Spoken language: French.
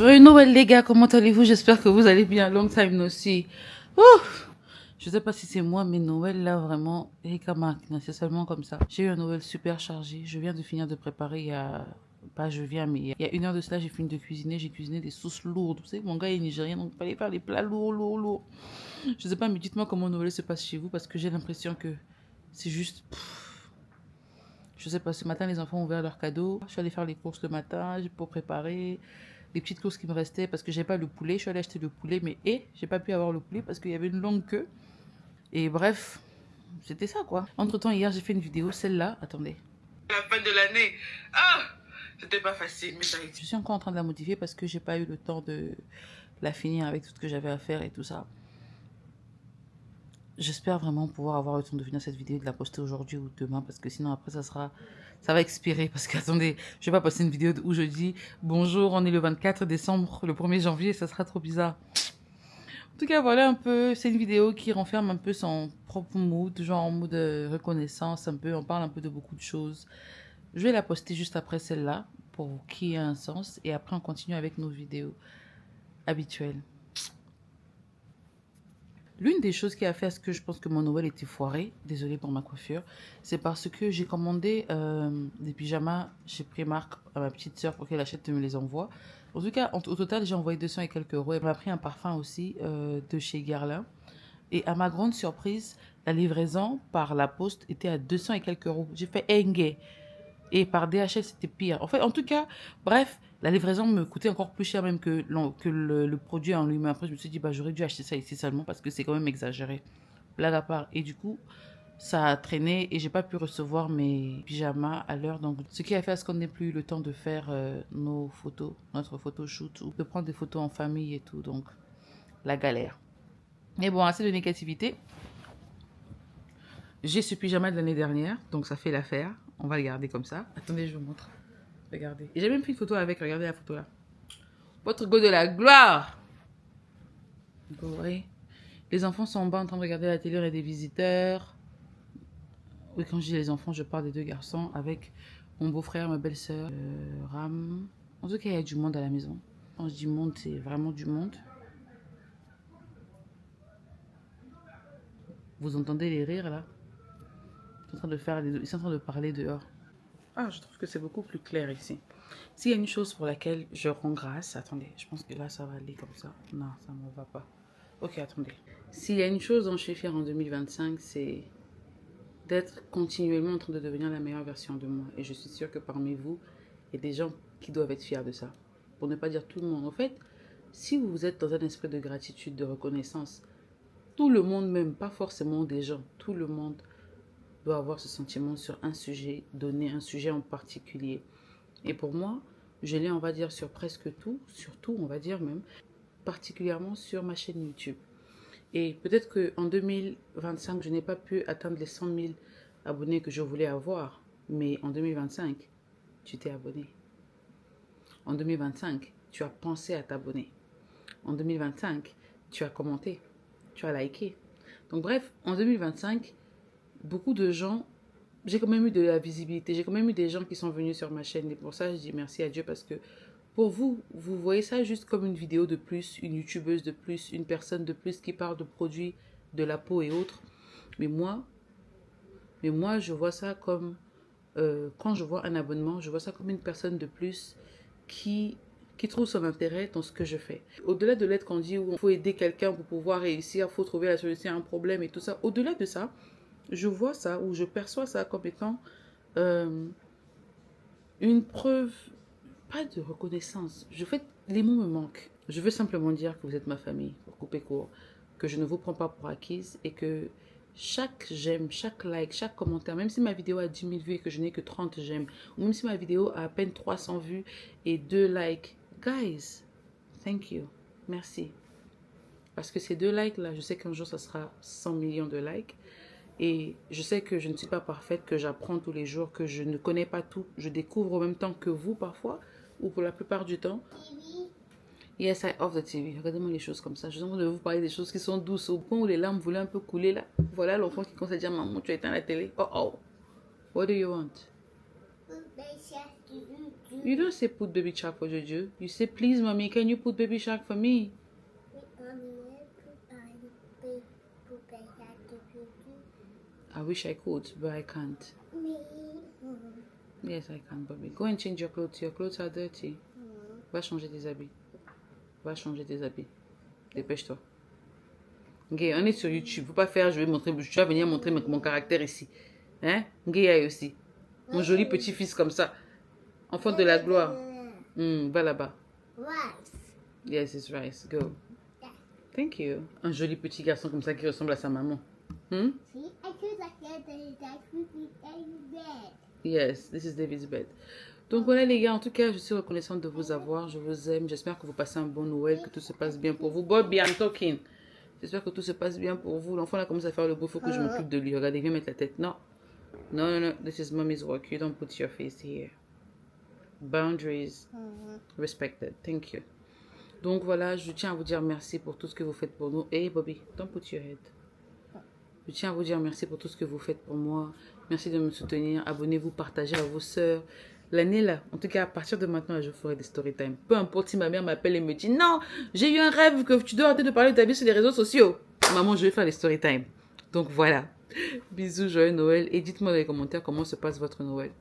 Joyeux Noël les gars, comment allez-vous? J'espère que vous allez bien. Long time no see. Ouf. Je sais pas si c'est moi, mais Noël là vraiment, c'est seulement comme ça. J'ai eu un Noël super chargé. Je viens de finir de préparer il y a... Pas je viens, mais il y a 1 heure de cela, j'ai fini de cuisiner. J'ai cuisiné des sauces lourdes. Vous savez, mon gars est nigérien, donc il fallait faire des plats lourds. Je sais pas, mais dites-moi comment Noël se passe chez vous, parce que j'ai l'impression que c'est juste... Je sais pas, ce matin, les enfants ont ouvert leurs cadeaux. Je suis allée faire les courses le matin pour préparer les petites courses qui me restaient parce que j'ai pas le poulet. Je suis allée acheter le poulet, mais j'ai pas pu avoir le poulet parce qu'il y avait une longue queue. Et bref, c'était ça quoi. Entre-temps, hier, j'ai fait une vidéo, celle-là. Attendez. À la fin de l'année. Ah, c'était pas facile, mais ça a été. Je suis encore en train de la modifier parce que j'ai pas eu le temps de la finir avec tout ce que j'avais à faire et tout ça. J'espère vraiment pouvoir avoir le temps de finir cette vidéo et de la poster aujourd'hui ou demain parce que sinon après ça va expirer parce qu'attendez, je vais pas poster une vidéo où je dis bonjour, on est le 24 décembre, le 1er janvier, ça sera trop bizarre. En tout cas, voilà un peu, c'est une vidéo qui renferme un peu son propre mood, genre en mode reconnaissance un peu, on parle un peu de beaucoup de choses. Je vais la poster juste après celle-là pour qu'il y ait un sens et après on continue avec nos vidéos habituelles. L'une des choses qui a fait à ce que je pense que mon Noël était foiré, désolée pour ma coiffure, c'est parce que j'ai commandé des pyjamas chez Primark à ma petite sœur pour qu'elle achète et me les envoie. En tout cas, au total, j'ai envoyé 200 et quelques euros. Elle m'a pris un parfum aussi de chez Guerlain. Et à ma grande surprise, la livraison par la poste était à 200 et quelques euros. J'ai fait engue. Et par DHL, c'était pire. En fait, en tout cas, bref, la livraison me coûtait encore plus cher même que le produit en lui-même. Après, je me suis dit, bah, j'aurais dû acheter ça ici seulement parce que c'est quand même exagéré. Blague à part. Et du coup, ça a traîné et j'ai pas pu recevoir mes pyjamas à l'heure. Donc, ce qui a fait à ce qu'on n'ait plus eu le temps de faire nos photos, notre photoshoot ou de prendre des photos en famille et tout. Donc, la galère. Mais bon, assez de négativité. J'ai ce pyjama de l'année dernière, donc ça fait l'affaire. On va le garder comme ça. Attendez, je vous montre. Regardez. Et j'ai même pris une photo avec. Regardez la photo là. Votre go de la gloire. Vous voyez. Les enfants sont en bas en train de regarder la télé. Il y a des visiteurs. Oui, quand je dis les enfants, je parle des 2 garçons avec mon beau-frère, ma belle-sœur, Ram. En tout cas, il y a du monde à la maison. Quand je dis monde, c'est vraiment du monde. Vous entendez les rires là? Ils sont en train de parler dehors. Ah, je trouve que c'est beaucoup plus clair ici. S'il y a une chose pour laquelle je rends grâce, attendez, je pense que là ça va aller comme ça. Non, ça ne va pas. Ok, attendez. S'il y a une chose dont je suis fière en 2025, c'est d'être continuellement en train de devenir la meilleure version de moi. Et je suis sûre que parmi vous, il y a des gens qui doivent être fiers de ça. Pour ne pas dire tout le monde. En fait, si vous êtes dans un esprit de gratitude, de reconnaissance, tout le monde même, pas forcément des gens, tout le monde doit avoir ce sentiment sur un sujet donné, un sujet en particulier. Et pour moi, je l'ai, on va dire, sur presque tout, surtout, on va dire même, particulièrement sur ma chaîne YouTube. Et peut-être qu'en 2025, je n'ai pas pu atteindre les 100 000 abonnés que je voulais avoir, mais en 2025, tu t'es abonné. En 2025, tu as pensé à t'abonner. En 2025, tu as commenté, tu as liké. Donc bref, en 2025, beaucoup de gens, j'ai quand même eu de la visibilité, j'ai quand même eu des gens qui sont venus sur ma chaîne et pour ça je dis merci à Dieu parce que pour vous, vous voyez ça juste comme une vidéo de plus, une youtubeuse de plus, une personne de plus qui parle de produits, de la peau et autres. Mais moi je vois ça comme, quand je vois un abonnement, je vois ça comme une personne de plus qui trouve son intérêt dans ce que je fais. Au-delà de l'aide qu'on dit où il faut aider quelqu'un pour pouvoir réussir, il faut trouver la solution à un problème et tout ça, au-delà de ça, je vois ça ou je perçois ça comme étant une preuve, pas de reconnaissance. Les mots me manquent. Je veux simplement dire que vous êtes ma famille, pour couper court, que je ne vous prends pas pour acquise et que chaque j'aime, chaque like, chaque commentaire, même si ma vidéo a 10 000 vues et que je n'ai que 30 j'aime, ou même si ma vidéo a à peine 300 vues et 2 likes, guys, thank you, merci. Parce que ces 2 likes là, je sais qu'un jour ça sera 100 millions de likes. Et je sais que je ne suis pas parfaite, que j'apprends tous les jours, que je ne connais pas tout. Je découvre en même temps que vous parfois, ou pour la plupart du temps. Yes, I off the TV. Regardez-moi les choses comme ça. Je suis en train de vous parler des choses qui sont douces au point où les larmes voulaient un peu couler là. Voilà l'enfant qui commence à dire, maman, tu as éteint la télé. Oh oh. What do you want? You don't say put baby shark for Jojo. You say, please, mommy, can you put baby shark for me? I wish I could, but I can't. Yes, I can, Bobby. Go and change your clothes. Your clothes are dirty. Va changer tes habits. Va changer tes habits. Dépêche-toi. Ok, on est sur YouTube. Faut pas faire, je vais montrer, tu vas venir montrer mon caractère ici. Hein? Ngaya aussi. Mon joli petit-fils comme ça. Enfant de la gloire. Va là-bas. Rice. Yes, it's rice. Go. Thank you. Un joli petit garçon comme ça qui ressemble à sa maman. Yes, this is David's bed. Donc voilà les gars, en tout cas, je suis reconnaissante de vous avoir. Je vous aime. J'espère que vous passez un bon Noël, que tout se passe bien pour vous. Bobby, I'm talking. J'espère que tout se passe bien pour vous. L'enfant là commence à faire le beau. Il faut que je m'occupe de lui. Regardez, viens mettre la tête. Non. No, no, no. This is mommy's work. You don't put your face here. Boundaries respected. Thank you. Donc voilà, je tiens à vous dire merci pour tout ce que vous faites pour nous. Hey Bobby, don't put your head. Je tiens à vous dire merci pour tout ce que vous faites pour moi. Merci de me soutenir. Abonnez-vous, partagez à vos sœurs. L'année là, en tout cas à partir de maintenant, je ferai des story time. Peu importe si ma mère m'appelle et me dit non, j'ai eu un rêve que tu dois arrêter de parler de ta vie sur les réseaux sociaux. Maman, je vais faire les story time. Donc voilà. Bisous, joyeux Noël. Et dites-moi dans les commentaires comment se passe votre Noël.